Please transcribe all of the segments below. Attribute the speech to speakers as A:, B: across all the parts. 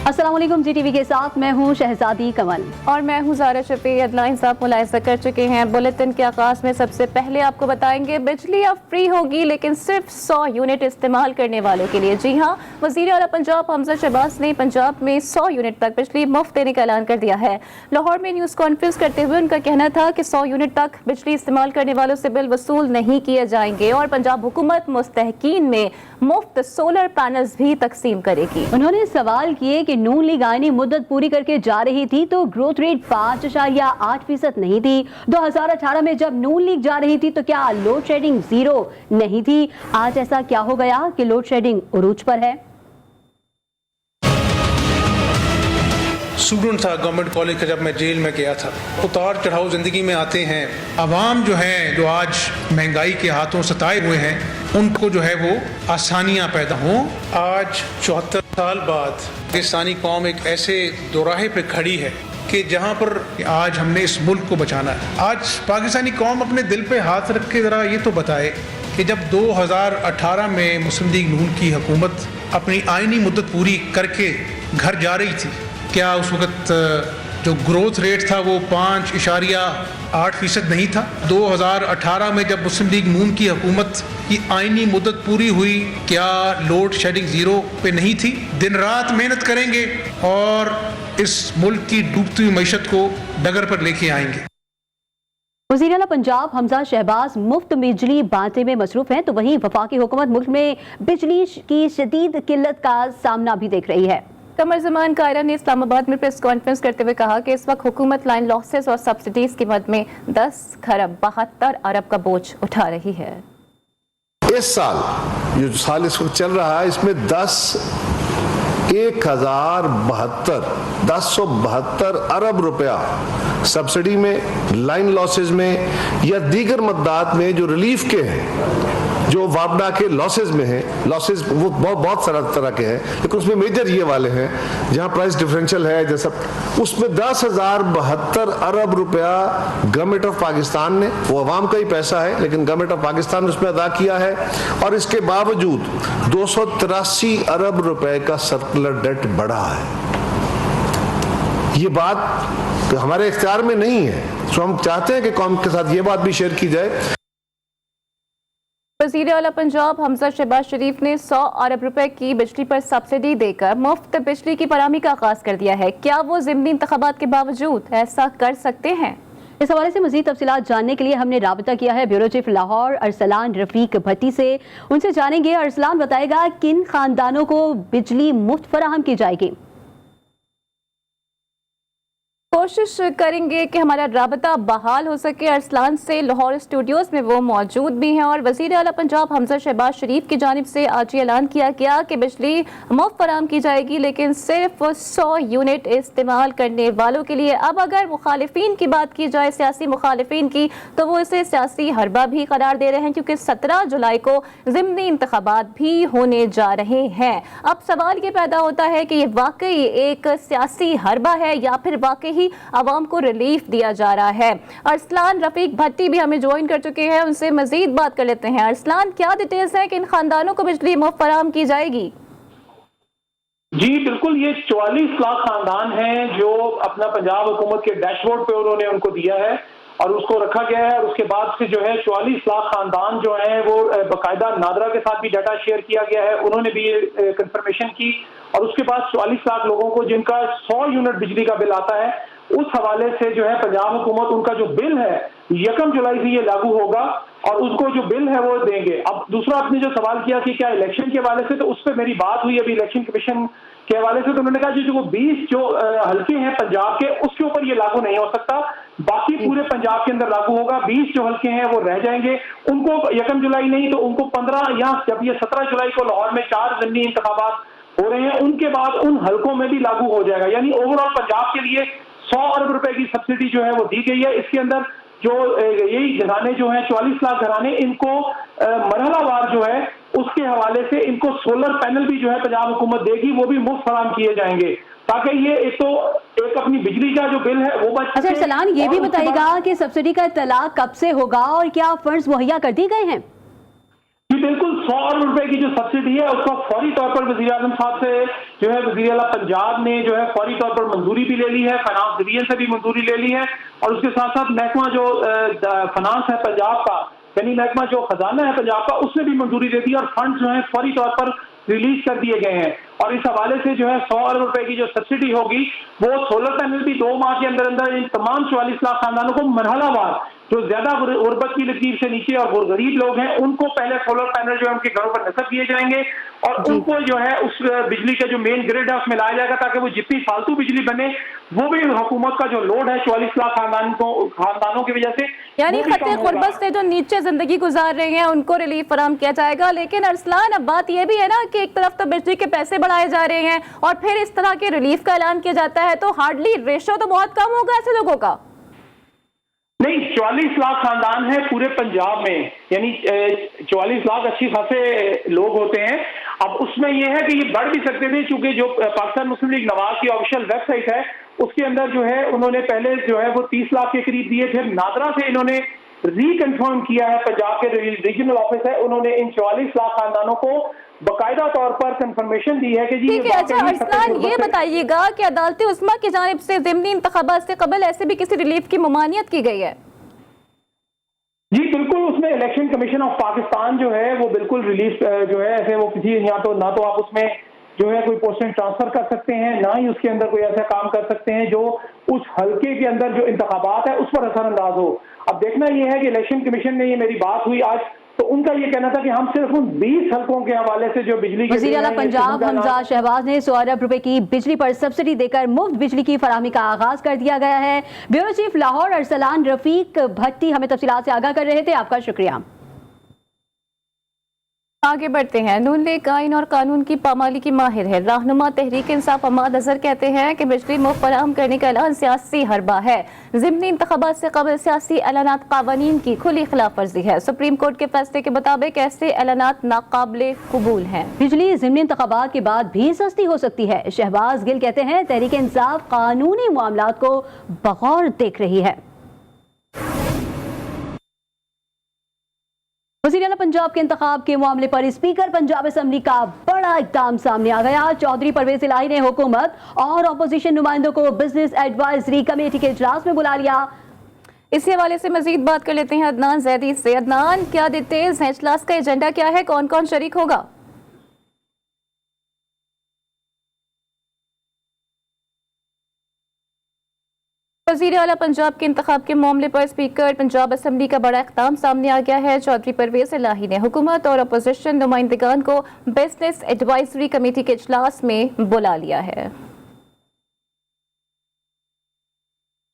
A: अस्सलामुअलैकुम, जी टीवी के साथ मैं हूं शहजादी कमल
B: और मैं हूं ज़ारा शफी। हेडलाइंस आप मुलाहिजा कर चुके हैं। बुलेटिन के आगाज में सबसे पहले आपको बताएंगे बिजली अब फ्री होगी लेकिन सिर्फ 100 यूनिट इस्तेमाल करने वालों के लिए। जी हां, वज़ीर आला पंजाब हमजा शहबाज ने पंजाब में 100 यूनिट तक बिजली मुफ्त देने का ऐलान कर दिया है। लाहौर में न्यूज़ कॉन्फ्रेंस करते हुए उनका कहना था कि 100 यूनिट तक बिजली इस्तेमाल करने वालों से बिल वसूल नहीं किए जाएंगे और पंजाब हुकूमत मुस्तहकीन में मुफ्त सोलर पैनल्स भी तकसीम करेगी।
A: उन्होंने सवाल किए कि नून लीग आईनी मुद्दत पूरी करके जा रही थी तो ग्रोथ रेट 5.8% नहीं थी। 2018 में जब नून लीग जा रही थी तो क्या लोड शेडिंग 0 नहीं थी? आज ऐसा क्या हो गया कि लोड शेडिंग उरूज पर है?
C: स्टूडेंट था गवर्नमेंट कॉलेज का, जब मैं जेल में गया था। उतार चढ़ाव जिंदगी में आते हैं। आवाम जो है, जो आज महंगाई के हाथों सताए हुए हैं, उनको जो है वो आसानियां पैदा हों। आज 74 साल बाद पाकिस्तानी कौम एक ऐसे दोराहे पे खड़ी है कि जहां पर आज हमने इस मुल्क को बचाना है। आज पाकिस्तानी कौम अपने दिल पे हाथ रख के ज़रा ये तो बताए कि जब 2018 में मुस्लिम लीग नून की हुकूमत अपनी आइनी मुद्दत पूरी करके घर जा रही थी, क्या उस वक्त जो ग्रोथ रेट था वो 5.8% नहीं था? 2018 में जब मुस्लिम लीग नून की हुकूमत की आइनी मुद्दत पूरी हुई, क्या लोड शेडिंग 0 पे नहीं थी? दिन रात मेहनत करेंगे और इस मुल्क की डूबती हुई मईशत को डगर पर लेके आएंगे।
A: वज़ीर आला पंजाब हमजा शहबाज मुफ्त बिजली बांटने में मसरूफ हैं, तो वहीं वफाकी हुकूमत मुल्क में बिजली की शदीद किल्लत का सामना भी देख रही है।
B: कमर जमान कायरा ने इस्लामाबाद में प्रेस कॉन्फ्रेंस करते हुए कहा कि इस वक्त हुकूमत लाइन लॉसेस और सब्सिडीज की मद में 10 खरब 72 अरब का बोझ उठा रही है।
D: इस साल जो साल इस वक्त चल रहा है, इसमें 1072 अरब रुपया सब्सिडी में, लाइन लॉसेज में या दीगर मद्दात में जो रिलीफ के हैं, जो वापडा के लॉसेज में हैं। लॉसेज वो बहुत सारा तरह के हैं, लेकिन उसमें मेजर ये वाले हैं जहां प्राइस डिफरेंशियल है, जैसा उसमें 10,072 अरब रुपया गवर्नमेंट ऑफ पाकिस्तान ने, वो अवाम का ही पैसा है लेकिन गवर्नमेंट ऑफ पाकिस्तान ने उसमें अदा किया है। और इसके बावजूद 283 अरब रुपए का सर्कुलर डेट बढ़ा है। ये बात तो हमारे इख्तियार में नहीं है, तो हम चाहते हैं कि कौम के साथ ये बात भी शेयर की जाए।
B: वज़ीर आला पंजाब हमजा शहबाज शरीफ ने 100 अरब रुपए की बिजली पर सब्सिडी देकर मुफ्त बिजली की फराहमी का आगाज कर दिया है। क्या वो ज़िमनी इंतखाबात के बावजूद ऐसा कर सकते हैं?
A: इस हवाले से मज़ीद तफसीलात जानने के लिए हमने राबता किया है ब्यूरो चीफ लाहौर अरसलान रफीक भट्टी से। उनसे जानेंगे, अरसलान बताएगा किन खानदानों को बिजली मुफ्त फराहम की जाएगी।
B: कोशिश करेंगे कि हमारा राबता बहाल हो सके अरसलान से। लाहौर स्टूडियोज में वो मौजूद भी हैं और वज़ीर आला पंजाब हमजा शहबाज शरीफ की जानिब से आज ये ऐलान किया गया कि बिजली मुफ्त फराहम की जाएगी लेकिन सिर्फ 100 यूनिट इस्तेमाल करने वालों के लिए। अब अगर मुखालिफिन की बात की जाए, सियासी मुखालिफिन की, तो वो इसे सियासी हरबा भी करार दे रहे हैं क्योंकि 17 जुलाई को ज़िमनी इंतखाबात भी होने जा रहे हैं। अब सवाल ये पैदा होता है कि ये वाकई एक सियासी हरबा है या फिर वाकई आवाम को रिलीफ दिया जा रहा है। अरसलान रफीक भट्टी भी हमें ज्वाइन कर चुके हैं, उनसे मजीद बात कर लेते हैं। अरसलान, क्या डिटेल्स है कि इन खानदानों को बिजली मुफ्त फराहम की जाएगी?
E: जी बिल्कुल, ये 44 लाख खानदान हैं जो अपना पंजाब हुकूमत के डैशबोर्ड पे उन्होंने उनको दिया है और उसको रखा गया है। और उसके बाद से जो है 44 लाख खानदान जो हैं वो बाकायदा नादरा के साथ भी डाटा शेयर किया गया है, उन्होंने भी ये कंफर्मेशन की। और उसके बाद 44 लाख लोगों को जिनका 100 यूनिट बिजली का बिल आता है, उस हवाले से जो है पंजाब हुकूमत उनका जो बिल है 1 जुलाई से ये लागू होगा और उसको जो बिल है वो देंगे। अब दूसरा आपने जो सवाल किया कि क्या इलेक्शन के हवाले से, तो उस पर मेरी बात हुई अभी इलेक्शन कमीशन के हवाले से, तो उन्होंने कहा जो 20 जो हल्के हैं पंजाब के, उसके ऊपर ये लागू नहीं हो सकता, बाकी पूरे पंजाब के अंदर लागू होगा। 20 जो हल्के हैं वो रह जाएंगे, उनको 1 जुलाई नहीं तो उनको 15 या जब ये 17 जुलाई को लाहौर में 4 ज़िमनी इंतखाबात हो रहे हैं उनके बाद उन हल्कों में भी लागू हो जाएगा। यानी ओवरऑल पंजाब के लिए 100 अरब रुपए की सब्सिडी जो है वो दी गई है। इसके अंदर जो यही घराने जो हैं 44 लाख घराने, इनको मरहलावार जो है उसके हवाले से इनको सोलर पैनल भी जो है पंजाब हुकूमत देगी, वो भी मुफ्त फराहम किए जाएंगे ताकि ये एक अपनी बिजली का जो बिल है वो बच सके।
A: अच्छा अरसलान, ये भी बताइएगा कि सब्सिडी का इत्तला कब से होगा और क्या फंड्स मुहैया कर दिए गए हैं?
E: जी बिल्कुल, 100 अरब रुपए की जो सब्सिडी है उसका फौरी तौर पर वज़ीर आज़म साहब से जो है वज़ीर आला पंजाब ने जो है फौरी तौर पर मंजूरी भी ले ली है, फाइनेंस डिवीजन से भी मंजूरी ले ली है और उसके साथ साथ महकमा जो फाइनेंस है पंजाब का, यानी महकमा जो खजाना है पंजाब का, उसने भी मंजूरी दे दी और फंड जो है फौरी तौर पर रिलीज कर दिए गए हैं। और इस हवाले से जो है 100 अरब रुपए की जो सब्सिडी होगी वो सोलर पैनल भी 2 माह के अंदर अंदर इन तमाम 44 लाख खानदानों को मरहलावार, जो ज्यादा गुर्बत की लकीर से नीचे और गरीब लोग हैं, उनको पहले सोलर पैनल जो है उनके घरों पर नस्ब किए जाएंगे और उनको जो है उस बिजली का जो मेन ग्रिड है उसमें लाया जाएगा ताकि वो जितनी फालतू बिजली बने वो भी हुकूमत का जो लोड है 44 लाख खानदानों की वजह से,
B: यानी खतरे गुर्बत से जो नीचे जिंदगी गुजार रहे हैं उनको रिलीफ फराहम किया जाएगा। लेकिन अरसलान, अब बात यह भी है ना कि एक तरफ तो बिजली के पैसे बढ़ाए जा रहे हैं और फिर इस तरह के रिलीफ का ऐलान किया जाता है, तो हार्डली रेशो तो बहुत कम होगा ऐसे लोगों का।
E: नहीं, 44 लाख खानदान है पूरे पंजाब में, यानी 44 लाख अच्छी खासे लोग होते हैं। अब उसमें यह है कि ये बढ़ भी सकते थे, चूंकि जो पाकिस्तान मुस्लिम लीग नवाज की ऑफिशियल वेबसाइट है उसके अंदर जो है उन्होंने पहले जो है वो 30 लाख के करीब दिए थे। नादरा से इन्होंने रिकन्फर्म किया है, पंजाब के रीजनल ऑफिस है, उन्होंने इन 44 लाख खानदानों को बाकायदा तौर पर कंफर्मेशन दी है कि जी।
B: ठीक है, अच्छा अरसलान, ये बताइएगा कि अदालत उस्मा की जानिब से ज़िमनी इंतखाबात से कबल ऐसे भी किसी रिलीफ की ममानियत की गई है?
E: जी बिल्कुल, उसमें इलेक्शन कमीशन ऑफ पाकिस्तान जो है वो बिल्कुल रिलीफ जो है ऐसे वो किसी ना तो आप उसमें जो है कोई पोस्टें ट्रांसफर कर सकते हैं, ना ही उसके अंदर कोई ऐसा काम कर सकते हैं जो उस हल्के के अंदर जो इंतखाबात है उस पर असरअंदाज हो। अब देखना यह है कि इलेक्शन कमीशन में ये मेरी बात हुई आज, तो उनका ये कहना था कि हम सिर्फ उन 20 हलकों के हवाले से जो बिजली
A: वज़ीर आला पंजाब हमजा शहबाज ने 100 अरब रुपए की बिजली पर सब्सिडी देकर मुफ्त बिजली की फराहमी का आगाज कर दिया गया है। ब्यूरो चीफ लाहौर अरसलान रफीक भट्टी हमें तफसीलात से आगाह कर रहे थे, आपका शुक्रिया।
B: आगे बढ़ते हैं। नून लीग आइन और कानून की पामाली की माहिर है। रहनुमा तहरीक इंसाफ अहमद अजहर कहते हैं कि बिजली मुफ्त फराहम करने का ऐलान सियासी हरबा है। ज़िमनी इंतखाबात से कबल सियासी ऐलानात कावानीन की खुली खिलाफ वर्जी है। सुप्रीम कोर्ट के फैसले के मुताबिक ऐसे ऐलानात नाकाबिले कबूल हैं।
A: बिजली ज़िमनी इंतखाबात के बाद भी सस्ती हो सकती है। शहबाज गिल कहते हैं तहरीक इंसाफ कानूनी मामलात को बगौर देख रही है। वज़ीर आला पंजाब के इंतखाब के मामले पर स्पीकर पंजाब असम्बली का बड़ा इक़दाम सामने आ गया। चौधरी परवेज इलाही ने हुकूमत और अपोजिशन नुमाइंदों को बिजनेस एडवाइजरी कमेटी के इजलास में बुला लिया।
B: इसी हवाले से मजीद बात कर लेते हैं अदनान जैदी से। अदनान, क्या डिटेल्स हैं? इजलास का एजेंडा क्या है? कौन कौन शरीक होगा? वज़ीर आला पंजाब के इंतखाब के मामले पर स्पीकर पंजाब असम्बली का बड़ा इक़दाम सामने आ गया है। चौधरी परवेज इलाही ने हुकूमत और अपोजिशन नुमाइंदगान को बिजनेस एडवाइजरी कमेटी के इजलास में बुला लिया है।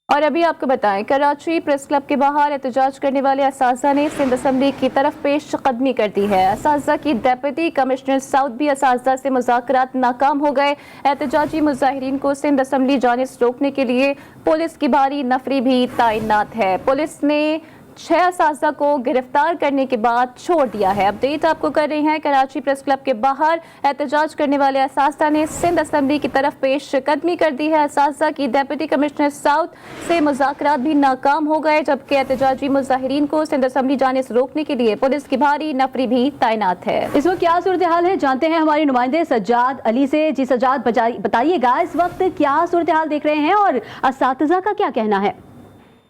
B: और अभी आपको बताएं, कराची प्रेस क्लब के बाहर एहतजाज करने वाले असातिज़ा ने सिंध असम्बली की तरफ पेश कदमी कर दी है। असातिज़ा की डेप्यूटी कमिश्नर साउथ भी असातिज़ा से मुज़ाकरात नाकाम हो गए। एहतजाजी मुज़ाहिरीन को सिंध असम्बली जाने से रोकने के लिए पुलिस की भारी नफरी भी तैनात है। पुलिस ने 6 असातिज़ा को गिरफ्तार करने के बाद छोड़ दिया है। अपडेट आपको कर रहे हैं, कराची प्रेस क्लब के बाहर एहतजाज करने वाले असातिज़ा ने सिंध असम्बली की तरफ पेश कदमी कर दी है। असातिज़ा की डेप्यूटी कमिश्नर साउथ से मुज़ाकरात भी नाकाम हो गए, जबकि एहतजाजी मुज़ाहिरीन को सिंध असम्बली जाने से रोकने के लिए पुलिस की भारी नफरी भी तैनात है।
A: इस वक्त क्या सूरत हाल है, जानते हैं हमारे नुमाइंदे सज्जाद अली से। जी सज्जाद, बताइएगा इस वक्त क्या सूरत हाल देख रहे हैं और असातिज़ा का क्या कहना है?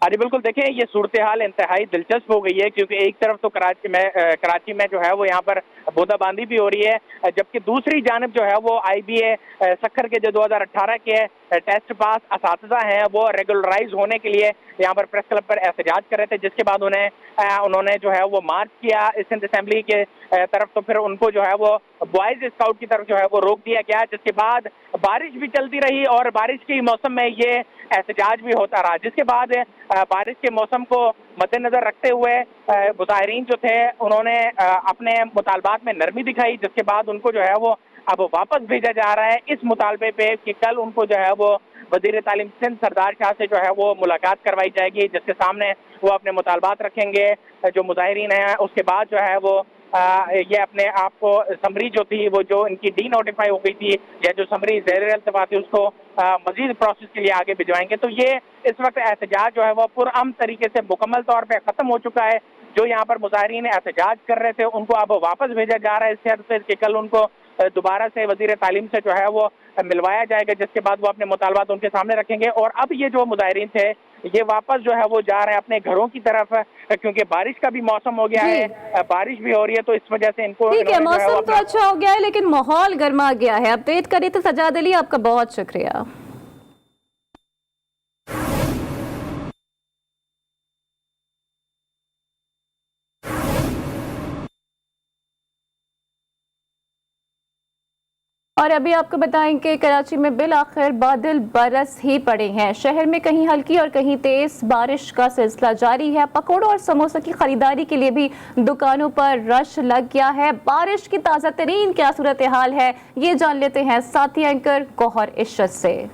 F: जी बिल्कुल, देखें ये सूरत हाल इंतहाई दिलचस्प हो गई है, क्योंकि एक तरफ तो कराची में जो है वो यहाँ पर बूंदाबांदी भी हो रही है, जबकि दूसरी जानब जो है वो IBA सक्खर के जो 2018 के टेस्ट पास असातिज़ा हैं वो रेगुलराइज होने के लिए यहाँ पर प्रेस क्लब पर एहतजाज कर रहे थे, जिसके बाद उन्होंने जो है वो मार्च किया सिंध असेंबली के तरफ। तो फिर उनको जो है वो बॉयज स्काउट की तरफ जो है वो रोक दिया गया, जिसके बाद बारिश भी चलती रही और बारिश के मौसम में ये एहतजाज भी होता रहा, जिसके बाद बारिश के मौसम को मद्देनजर रखते हुए मुज़ाहिरीन जो थे उन्होंने अपने मुतालबात में नरमी दिखाई, जिसके बाद उनको जो है वो अब वापस भेजा जा रहा है इस मुतालबे पे कि कल उनको जो है वो वज़ीर तालीम सिंध सरदार शाह से जो है वो मुलाकात करवाई जाएगी, जिसके सामने वो अपने मुतालबात रखेंगे जो मुज़ाहिरीन हैं। उसके बाद जो है वो ये अपने आप को समरी जो थी वो जो इनकी डी नोटिफाई हो गई थी या जो समरी ज़ेर इल्तिफ़ा थी उसको मजीद प्रोसेस के लिए आगे भिजवाएंगे। तो ये इस वक्त एहतजाज जो है वो पुरअमन तरीके से मुकम्मल तौर पे ख़त्म हो चुका है। जो यहाँ पर मुजाहिरीन एहतजाज कर रहे थे उनको अब वापस भेजा जा रहा है इस शर्त से कि कल उनको दोबारा से वजीर तालीम से जो है वो मिलवाया जाएगा, जिसके बाद वो अपने मुतालबात उनके सामने रखेंगे। और अब ये जो मुजाहिरीन थे ये वापस जो है वो जा रहे हैं अपने घरों की तरफ, क्योंकि बारिश का भी मौसम हो गया है, बारिश भी हो रही है, तो इस वजह से इनको
B: ठीक है, मौसम तो अच्छा हो गया है लेकिन माहौल गर्मा गया है। अपडेट करिए तो सजाद अली, आपका बहुत शुक्रिया। और अभी आपको बताएं कि कराची में बिल आखिर बादल बरस ही पड़े हैं। शहर में कहीं हल्की और कहीं तेज बारिश का सिलसिला जारी है। पकौड़ों और समोसे की खरीदारी के लिए भी दुकानों पर रश लग गया है। बारिश की ताज़ा तरीन क्या सूरत हाल है, ये जान लेते हैं साथी एंकर गौहर इश्रत से।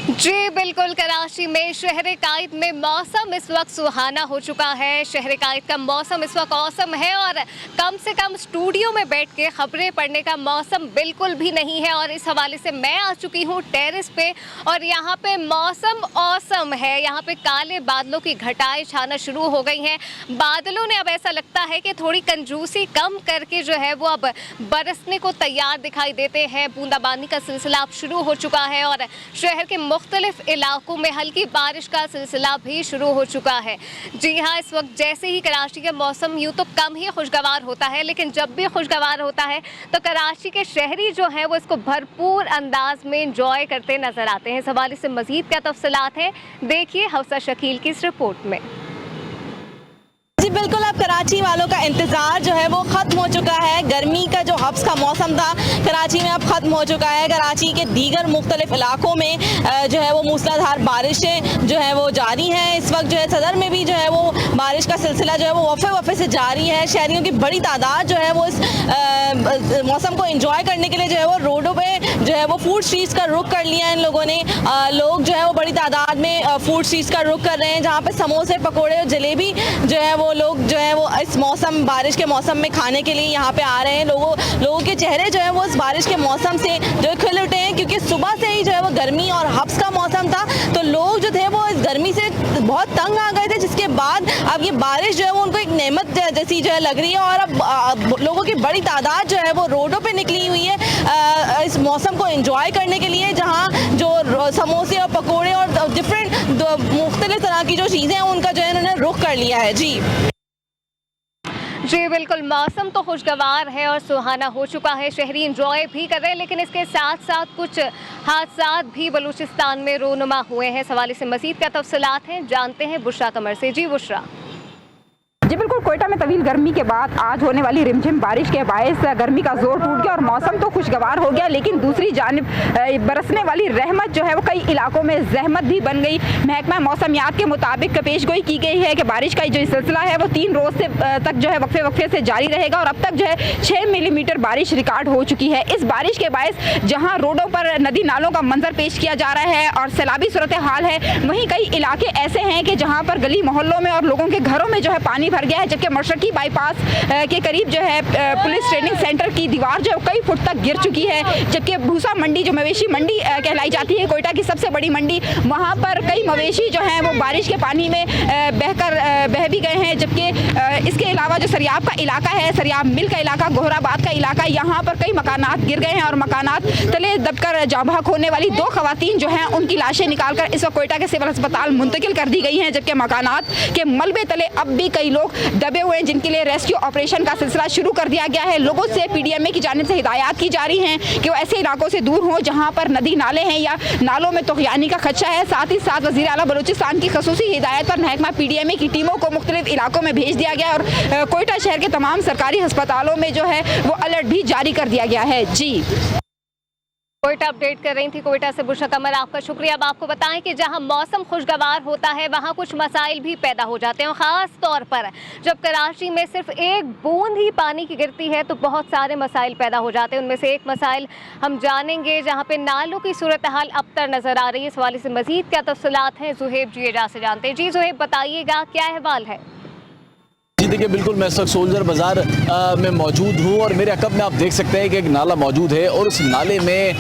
G: जी बिल्कुल, कराची में शहर कायद में मौसम इस वक्त सुहाना हो चुका है। शहर कायद का मौसम इस वक्त औसम है और कम से कम स्टूडियो में बैठ के खबरें पढ़ने का मौसम बिल्कुल भी नहीं है। और इस हवाले से मैं आ चुकी हूँ टेरेस पे और यहाँ पे मौसम औसम है। यहाँ पे काले बादलों की घटाएं छाना शुरू हो गई हैं। बादलों ने अब ऐसा लगता है कि थोड़ी कंजूसी कम करके जो है वो अब बरसने को तैयार दिखाई देते हैं। बूंदाबांदी का सिलसिला अब शुरू हो चुका है और शहर के मुख्तलिफ इलाकों में हल्की बारिश का सिलसिला भी शुरू हो चुका है। जी हाँ, इस वक्त जैसे ही कराची का मौसम यूँ तो कम ही खुशगवार होता है, लेकिन जब भी खुशगवार होता है तो कराची के शहरी जो हैं वो इसको भरपूर अंदाज में इंजॉय करते नजर आते हैं। इस हवाले से मजीद क्या तफसीलात हैं, देखिए हफ्सा शकील की इस रिपोर्ट में।
H: जी बिल्कुल, अब कराची वालों का इंतज़ार जो है वो ख़त्म हो चुका है। गर्मी का जो हब्स का मौसम था कराची में अब ख़त्म हो चुका है। कराची के दीगर मुख्तलिफ इलाकों में जो है वो मूसलाधार बारिशें जो है वो जारी हैं। इस वक्त जो है सदर में भी जो है वो बारिश का सिलसिला जो है वो वफ़े से जारी है। शहरियों की बड़ी तादाद जो है वो इस मौसम को इंजॉय करने के लिए जो है वो रोडों पर जो है वो फूड स्ट्रीट्स का रुख कर लिया इन लोगों ने। लोग जो है वो बड़ी तादाद में फूड स्ट्रीट्स का रुख कर रहे हैं, जहाँ पर समोसे, पकौड़े और जलेबी जो है वो लोग जो है वो इस मौसम, बारिश के मौसम में खाने के लिए यहाँ पे आ रहे हैं। लोगों के चेहरे जो है वो इस बारिश के मौसम से जो खिल उठे हैं, क्योंकि सुबह से ही जो है वो गर्मी और हब्स का मौसम था, तो लोग जो थे वो इस गर्मी से बहुत तंग आ गए थे। जिसके बाद अब ये बारिश जो है वो उनको एक नेमत जैसी जो है लग रही है और अब लोगों की बड़ी तादाद जो है वो रोडों पे निकली हुई है इस मौसम को एंजॉय करने के लिए, जहाँ जो समोसे और पकौड़े और डिफरेंट मुख्तलिफ तरह की जो चीज़ें हैं उनका जो है उन्होंने रुख कर लिया है।
G: जी बिल्कुल, मौसम तो खुशगवार है और सुहाना हो चुका है। शहरी इंजॉय भी कर रहे हैं, लेकिन इसके साथ साथ कुछ हादसात भी बलूचिस्तान में रोनुमा हुए हैं। इस हवाले से मज़ीद क्या तफसीलात हैं, जानते हैं बुशरा कमर से। जी बुशरा।
I: जी बिल्कुल, कोयटा में तवील गर्मी के बाद आज होने वाली रिमझिम बारिश के बायस गर्मी का जोर टूट गया और मौसम तो खुशगवार हो गया, लेकिन दूसरी जानिब बरसने वाली रहमत जो है वो कई इलाकों में जहमत भी बन गई। महकमा मौसमियात के मुताबिक पेशगोई की गई है कि बारिश का जो सिलसिला है वो 3 रोज़ से तक जो है वक्फे से जारी रहेगा और अब तक जो है 6 मिलीमीटर बारिश रिकॉर्ड हो चुकी है। इस बारिश के बायस जहाँ रोडों पर नदी नालों का मंजर पेश किया जा रहा है और सैलाबी सूरत हाल है, वहीं कई इलाके ऐसे हैं कि जहाँ पर गली मोहल्लों में और लोगों के घरों में जो है पानी भर गया है, जबकि मशरकी बाईपास के करीब जो है पुलिस ट्रेनिंग सेंटर की दीवार जो है कई फुट तक गिर चुकी है। जबकि भूसा मंडी जो मवेशी मंडी कहलाई जाती है, कोयटा की सबसे बड़ी मंडी, वहाँ पर कई मवेशी जो हैं वो बारिश के पानी में बह भी गए हैं। जबकि इसके अलावा जो सरियाब का इलाका है, सरियाब मिल का इलाका, गोहराबाद का इलाका, यहाँ पर कई मकानात गिर गए हैं और मकानात तले दबकर जाँबहक होने वाली 2 खवातीन जो हैं उनकी लाशें निकालकर इस वक्त कोयटा के सिविल अस्पताल मुंतकिल कर दी गई हैं। जबकि मकानात के मलबे तले अब भी कई लोग दबे हुए हैं, जिनके लिए रेस्क्यू ऑपरेशन का सिलसिला शुरू कर दिया गया है। लोगों से पीडीएमए की जानिब से हिदायत की जा रही हैं कि वो ऐसे इलाकों से दूर हों जहां पर नदी नाले हैं या नालों में तोग़यानी का खदशा है। साथ ही साथ वज़ीर आला बलूचिस्तान की ख़ुसूसी हिदायत पर महकमा पीडीएमए की टीमों को मुख्तलिफ इलाकों में भेज दिया गया और कोयटा शहर के तमाम सरकारी अस्पतालों में जो है वो अलर्ट भी जारी कर दिया गया है। जी
G: कोयटा अपडेट कर रही थी कोयटा से बुशरा कमर, आपका शुक्रिया। अब आपको बताएं कि जहां मौसम खुशगवार होता है वहां कुछ मसाइल भी पैदा हो जाते हैं, ख़ास तौर पर जब कराची में सिर्फ एक बूंद ही पानी की गिरती है तो बहुत सारे मसाइल पैदा हो जाते हैं। उनमें से एक मसाइल हम जानेंगे जहां पे नालों की सूरत हाल अबतर नज़र आ रही है। इस हवाले से मज़ीद क्या तफसीलात हैं, ज़ुहैब जी एजा से जानते हैं। जी ज़ुहैब, बताइएगा क्या अहवाल है?
J: जी देखिए बिल्कुल मैं इस वक्त सोल्जर बाज़ार में मौजूद हूँ और मेरे अकब में आप देख सकते हैं कि एक नाला मौजूद है और उस नाले में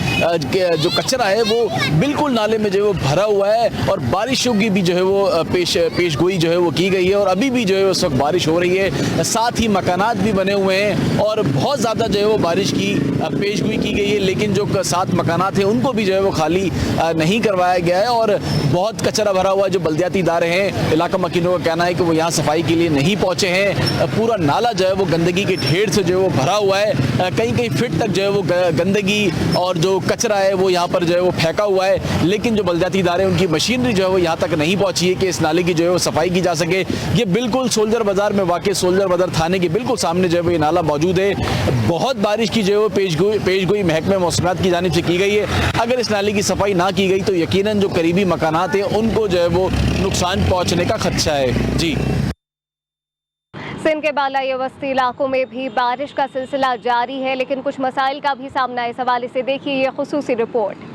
J: जो कचरा है वो बिल्कुल नाले में जो है वो भरा हुआ है और बारिशों की भी जो है वो पेशगोई जो है वो की गई है और अभी भी जो है उस वक्त बारिश हो रही है। साथ ही मकानात भी बने हुए हैं और बहुत ज़्यादा जो है वो बारिश की पेशगोई की गई है, लेकिन जो 7 मकानात हैं उनको भी जो है वो खाली नहीं करवाया गया है और बहुत कचरा भरा हुआ है। जो बल्दियाती इदारे हैं, इलाका मकीनों का कहना है कि वो यहाँ सफाई के लिए नहीं पहुँचे हैं। पूरा नाला जो है वो गंदगी के ढेर से जो है वो भरा हुआ है, कहीं कहीं फिट तक जो है वो गंदगी और जो कचरा है वो यहाँ पर जो है वो फेंका हुआ है, लेकिन जो बल्दियाती इदारे उनकी मशीनरी जो है वो यहाँ तक नहीं पहुँची है कि इस नाले की जो है वो सफाई की जा सके। ये बिल्कुल सोल्जर बाज़ार में वाक़ सोल्जर बाज़ार थाने के बिल्कुल सामने जो है वो ये नाला मौजूद है। बहुत बारिश की जो है वो पेशगोई महकमे मौसमियात की जानिब से की गई है। अगर इस नाले की सफाई ना की गई तो यकीनन जो करीबी मकानात हैं उनको जो है वो नुकसान पहुँचने का खदशा है। जी
G: सिंध के बालाई वस्ती इलाकों में भी बारिश का सिलसिला जारी है, लेकिन कुछ मसाइल का भी सामना है। इस हवाले से देखिए ये खुसूसी रिपोर्ट।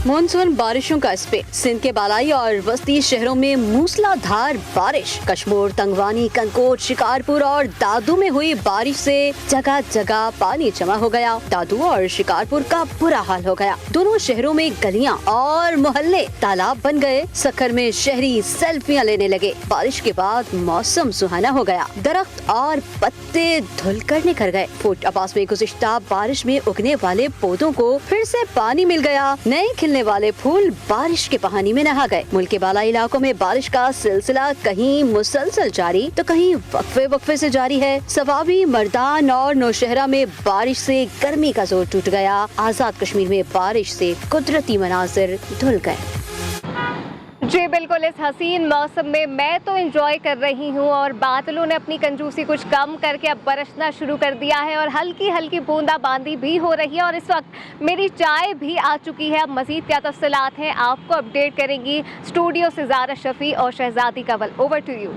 A: मानसून बारिशों का स्पेन। सिंध के बालाई और वस्ती शहरों में मूसलाधार बारिश। कश्मीर, तंगवानी, कंकोट, शिकारपुर और दादू में हुई बारिश से जगह जगह पानी जमा हो गया। दादू और शिकारपुर का बुरा हाल हो गया। दोनों शहरों में गलियां और मोहल्ले तालाब बन गए। सक्खर में शहरी सेल्फियां लेने लगे। बारिश के बाद मौसम सुहाना हो गया। दरख्त और पत्ते धुलकर निखर गए। फोर्ट अब्बास में गुज़िश्ता बारिश में उगने वाले पौधों को फिर से पानी मिल गया। नए खिलने वाले फूल बारिश के पानी में नहा गए। मुल्क के बालाई इलाकों में बारिश का सिलसिला कहीं मुसलसल जारी तो कहीं वक्फे से जारी है। सवाबी, मर्दान और नौशहरा में बारिश से गर्मी का जोर टूट गया। आजाद कश्मीर में बारिश से कुदरती मनाजिर धुल गए।
G: जी बिल्कुल, इस हसीन मौसम में मैं तो एंजॉय कर रही हूँ और बादलों ने अपनी कंजूसी कुछ कम करके अब बरसना शुरू कर दिया है और हल्की हल्की बूंदाबांदी भी हो रही है और इस वक्त मेरी चाय भी आ चुकी है। अब मजीद क्या तफसीलात हैं आपको अपडेट करेंगी स्टूडियो से ज़ारा शफी और शहजादी कंवल। Over to you.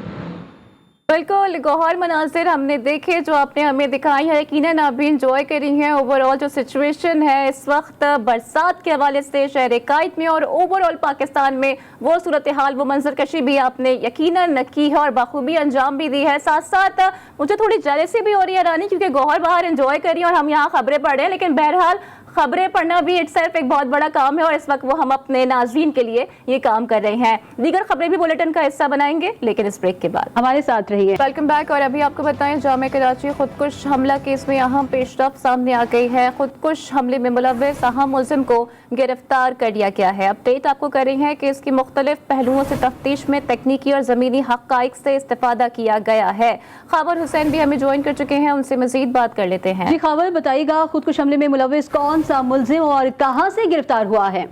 B: बिल्कुल गौहर मनाजिर हमने देखे जो आपने हमें दिखाई है, यकीनन आप भी इंजॉय करी हैं। ओवरऑल जो सिचुएशन है इस वक्त बरसात के हवाले से शहर कायद में और ओवरऑल पाकिस्तान में वो सूरत हाल, वो मंजरकशी भी आपने यकीनन की है और बखूबी अंजाम भी दी है। साथ साथ मुझे थोड़ी जेलसी भी हो रही है रानी, क्योंकि गौहर बाहर इंजॉय करी और हम यहाँ खबरें पढ़ रहे हैं, लेकिन बहरहाल खबरें पढ़ना भी इटसेल्फ एक बहुत बड़ा काम है और इस वक्त वो हम अपने नाज़रीन के लिए ये काम कर रहे हैं। दीगर खबरें भी बुलेटिन का हिस्सा बनाएंगे, लेकिन इस ब्रेक के बाद
A: हमारे साथ रहिए।
B: Welcome back. और अभी आपको बताएं जामे कराची खुदकुश हमला केस में अहम पेशरफ सामने आ गई है। खुदकुश हमले में मुलव्विस अहम मुल्जिम को गिरफ्तार कर लिया गया है। अपडेट आपको कर रही है कि इसकी मुख्तलिफ पहलुओं से तफ्तीश में तकनीकी और ज़मीनी हक़ाइक़ से इस्तेफादा किया गया है। खाबर हुसैन भी हमें ज्वाइन कर चुके हैं, उनसे मजीद बात कर लेते हैं।
A: जी खाबर, बताइएगा खुदकुश हमले में मुलव्विस कौन सा मुल्जिम और कहां से गिरफ्तार हुआ है?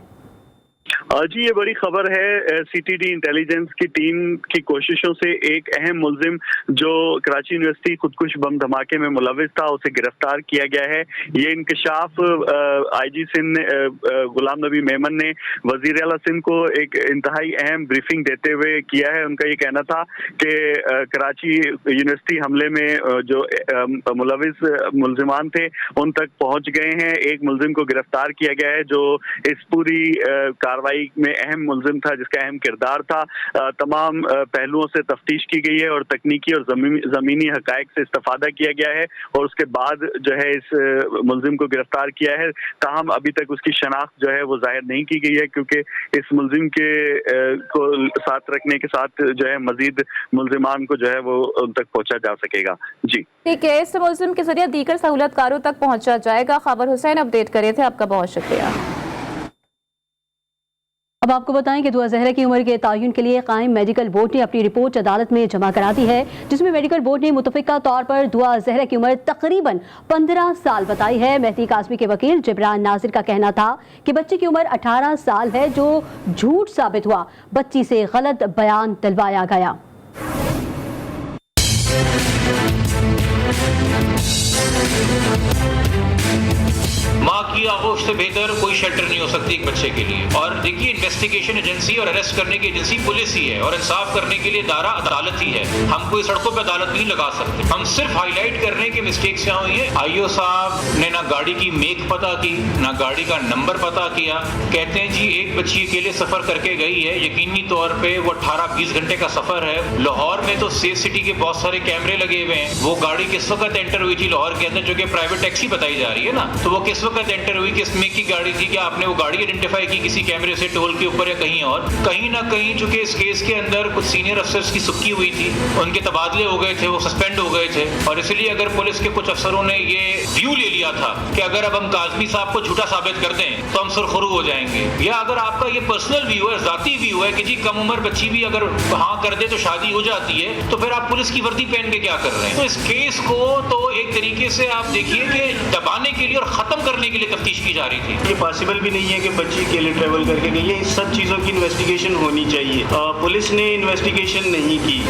K: जी ये बड़ी खबर है। सीटीडी इंटेलिजेंस की टीम की कोशिशों से एक अहम मुल्जिम जो कराची यूनिवर्सिटी खुदकुश बम धमाके में मुलव्विस था उसे गिरफ्तार किया गया है। ये इंकशाफ आईजी सिंध गुलाम नबी मेमन ने वजीर आला सिंध को एक इंतहाई अहम ब्रीफिंग देते हुए किया है। उनका ये कहना था कि कराची यूनिवर्सिटी हमले में जो मुलव्विस मुल्जिमान थे उन तक पहुंच गए हैं। एक मुल्जिम को गिरफ्तार किया गया है जो इस पूरी कार्रवाई में अहम मुल्जिम था, जिसका अहम किरदार था। तमाम पहलुओं से तफ्तीश की गई है और तकनीकी और ज़मीनी हक़ाइक़ से इस्तेफादा किया गया है और उसके बाद जो है इस मुल्जिम को गिरफ्तार किया है। ताहम अभी तक उसकी शनाख्त जो है वो जाहिर नहीं की गई है, क्योंकि इस मुल्जिम के को साथ रखने के साथ जो है मजीद मुल्जिमान को जो है वो उन तक पहुँचा जा सकेगा। जी
B: ठीक है, इस मुल्जिम के जरिए दीगर सहूलतकारों तक पहुँचा जाएगा। खबर हुसैन अपडेट करे थे, आपका बहुत शुक्रिया।
A: अब आपको बताएं कि दुआ ज़हरा की उम्र के तयन के लिए कायम मेडिकल बोर्ड ने अपनी रिपोर्ट अदालत में जमा करा दी है, जिसमें मेडिकल बोर्ड ने मुतफ़िका तौर पर दुआ ज़हरा की उम्र तकरीबन 15 साल बताई है। मेहदी काज़मी के वकील जिब्रान नाजिर का कहना था कि बच्चे की उम्र 18 साल है, जो झूठ साबित हुआ। बच्ची से गलत बयान दिलवाया गया।
L: माँ की आगोश से बेहतर कोई शेल्टर नहीं हो सकती एक बच्चे के लिए। और देखिए, इन्वेस्टिगेशन एजेंसी और अरेस्ट करने की एजेंसी पुलिस ही है और इंसाफ करने के लिए दायरा अदालत ही है। हम कोई सड़कों पर अदालत नहीं लगा सकते। हम सिर्फ हाईलाइट कर रहे हैं कि मिस्टेक्स यहाँ हुई है। आईओ साहब ने ना गाड़ी की मेक पता की, ना गाड़ी का नंबर पता किया। कहते हैं जी एक बच्ची अकेले सफर करके गई है। यकीनी तौर पर वो 18-20 घंटे का सफर है। लाहौर में तो सेफ सिटी के बहुत सारे कैमरे लगे हुए हैं। वो गाड़ी किस वक्त एंटर हुई थी लाहौर के अंदर, जो कि प्राइवेट टैक्सी बताई जा रही है ना, तो वो किस वक्त एंटर हुई, किस मेक की गाड़ी थी, क्या आपने वो गाड़ी आइडेंटिफाई की किसी कैमरे से टोल के ऊपर या कहीं और? कहीं ना कहीं चूंकि इस केस के अंदर कुछ सीनियर अफसर्स की सुक्की हुई थी, उनके तबादले हो गए थे, वो सस्पेंड हो गए थे और इसलिए अगर पुलिस के कुछ अफसरों ने ये व्यू ले लिया था कि अगर अब हम काजमी साहब को झूठा साबित कर दें तो हम सुरखरू हो जाएंगे, या अगर आपका ये पर्सनल व्यू है, जाती व्यू है कि जी कम उम्र बच्ची भी अगर हाँ कर दे तो शादी हो जाती है, तो फिर आप पुलिस की वर्दी पहन के क्या कर रहे हैं? तो इस केस को तो एक तरीके से आप देखिए कि दबाने के लिए और खत्म करने के लिए तफ्तीश की जा रही थी।
M: ये पॉसिबल भी नहीं है कि बच्ची अकेले ट्रेवल करके गई है। इस सब चीज़ों की इन्वेस्टिगेशन होनी चाहिए। पुलिस ने इन्वेस्टिगेशन नहीं की।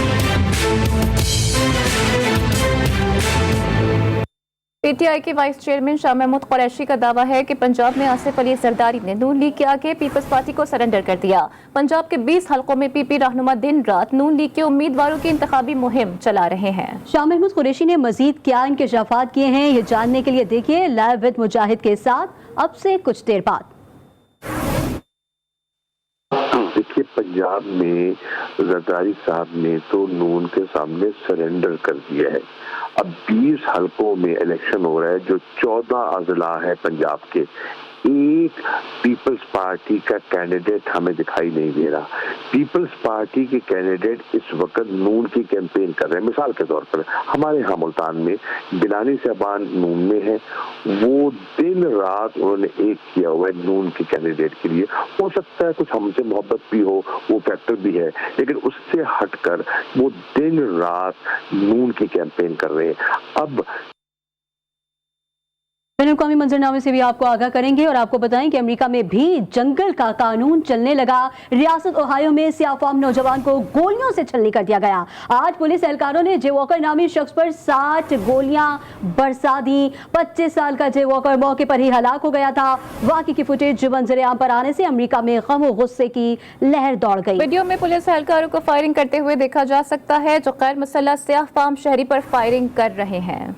B: पीटीआई के वाइस चेयरमैन शाह महमूद कुरैशी का दावा है कि पंजाब में आसिफ अली जरदारी ने नून लीग के आगे पीपल्स पार्टी को सरेंडर कर दिया। पंजाब के 20 हलकों में पीपी रहनुमा दिन रात नून लीग के उम्मीदवारों की इंतखाबी मुहिम चला रहे हैं।
A: शाह महमूद कुरैशी ने मजीद क्या इंकशाफात किए हैं, ये जानने के लिए देखिए लाइव विद मुजाहिद के साथ अब से कुछ देर बाद।
D: देखिए, पंजाब में जरदारी साहब ने तो नून के सामने सरेंडर कर दिया है। अब 20 हलकों में इलेक्शन हो रहा है, जो 14 अजला है पंजाब के। एक पीपल्स पार्टी का कैंडिडेट हमें दिखाई नहीं दे रहा। पीपल्स पार्टी के कैंडिडेट इस वक्त नून की कैंपेन कर रहे हैं। मिसाल के तौर पर हमारे यहाँ मुल्तान में गिलानी साहबान नून में है, वो दिन रात उन्होंने एक किया हुआ है नून के कैंडिडेट के लिए। हो सकता है कुछ हमसे मोहब्बत भी हो, वो फैक्टर भी है, लेकिन उससे हटकर वो दिन रात नून की कैंपेन कर रहे हैं। अब
A: बैनुल-अक़वामी मंजरनामे से भी आपको आगाह करेंगे और आपको बताएं कि अमेरिका में भी जंगल का कानून चलने लगा। रियासत ओहायो में सियाफाम नौजवान को गोलियों से छलनी कर दिया गया। आज पुलिस एहलकारों ने जे वॉकर नामी शख्स पर 60 गोलियां बरसा दी। 25 साल का जे वॉकर मौके पर ही हलाक हो गया था। वाक़े की फुटेज मंजर-ए-आम पर आने से अमेरिका में गम और गुस्से की लहर दौड़ गई।
B: वीडियो में पुलिस एहलकारों को फायरिंग करते हुए देखा जा सकता है, जो गैर मुसल्लह सियाफाम शहरी पर फायरिंग कर रहे हैं।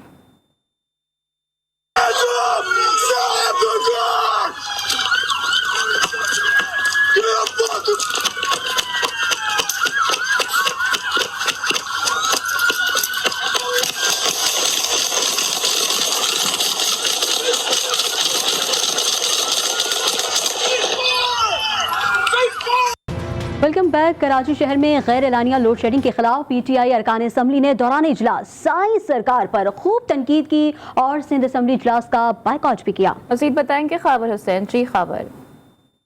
A: Welcome back. कराची शहर में गैर एलानिया लोड शेडिंग के खिलाफ पीटीआई अरकान असम्बली ने दौरान इजलास साई सरकार पर खूब तनकीद की और सिंध असम्बली इजलास का बायकॉट भी किया।
B: मज़ीद बताएंगे खाबर हुसैन। जी खाबर।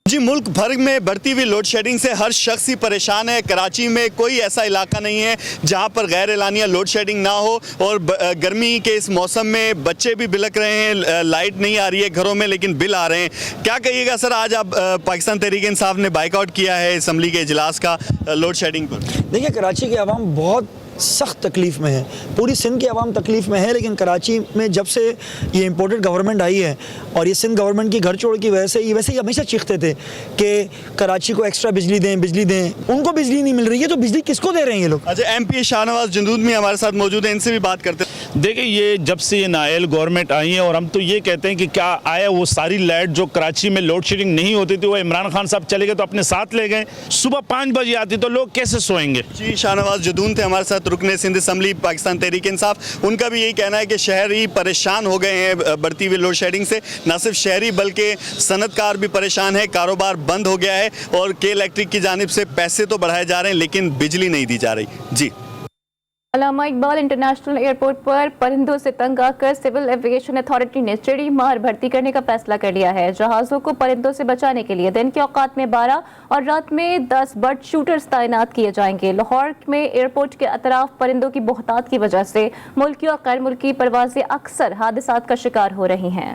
N: जी, मुल्क भर में बढ़ती हुई लोड शेडिंग से हर शख्स ही परेशान है। कराची में कोई ऐसा इलाका नहीं है जहां पर गैर एलानिया लोड शेडिंग ना हो और गर्मी के इस मौसम में बच्चे भी बिलक रहे हैं, लाइट नहीं आ रही है घरों में लेकिन बिल आ रहे हैं। क्या कहिएगा सर, आज आप पाकिस्तान तहरीक इंसाफ ने बाइकआउट किया है असम्बली के इजलास का लोड शेडिंग पर?
O: देखिए, कराची की आवाम बहुत सख्त तकलीफ़ में है, पूरी सिंध की आवाम तकलीफ़ में है, लेकिन कराची में जब से ये इम्पोर्टेड गवर्नमेंट आई है और ये सिंध गवर्नमेंट की घर छोड़ की वजह से ये वैसे ही हमेशा चीखते थे कि कराची को एक्स्ट्रा बिजली दें। उनको बिजली नहीं मिल रही है तो बिजली किसको दे रहे हैं ये लोग?
N: अच्छा, MP शाहनवाज जंदूद में हमारे साथ मौजूद है, इनसे भी बात करते हैं।
P: देखिए, ये जब से ये नायल गवर्नमेंट आई है और हम तो ये कहते हैं कि क्या आया वो सारी लाइट जो कराची में लोड शेडिंग नहीं होती थी वो इमरान खान साहब चले गए तो अपने साथ ले गए। सुबह 5 बजे आती तो लोग कैसे सोएंगे?
N: जी, शाहनवाज जदून थे हमारे साथ, रुकने सिंध असम्बली पाकिस्तान तहरीक इंसाफ। उनका भी यही कहना है कि शहरी परेशान हो गए हैं बढ़ती हुई लोड शेडिंग से। न सिर्फ शहरी बल्कि सनतकार भी परेशान है, कारोबार बंद हो गया है और के इलेक्ट्रिक की जानिब से पैसे तो बढ़ाए जा रहे हैं लेकिन बिजली नहीं दी जा रही। जी,
B: अल्लामा इकबाल इंटरनेशनल एयरपोर्ट पर परिंदों से तंग आकर सिविल एविएशन अथॉरिटी ने चिड़ी मार भर्ती करने का फैसला कर लिया है। जहाज़ों को परिंदों से बचाने के लिए दिन के औकात में 12 और रात में 10 बर्ड शूटर्स तैनात किए जाएंगे। लाहौर में एयरपोर्ट के अतराफ परिंदों की बहुतात की वजह से मुल्की और गैर मुल्की परवाजें अक्सर हादसात का शिकार हो रही हैं।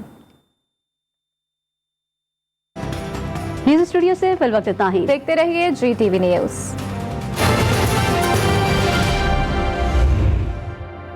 A: न्यूज़ स्टूडियो से फिल वक्त इतना ही।
B: देखते रहिए GTV न्यूज़।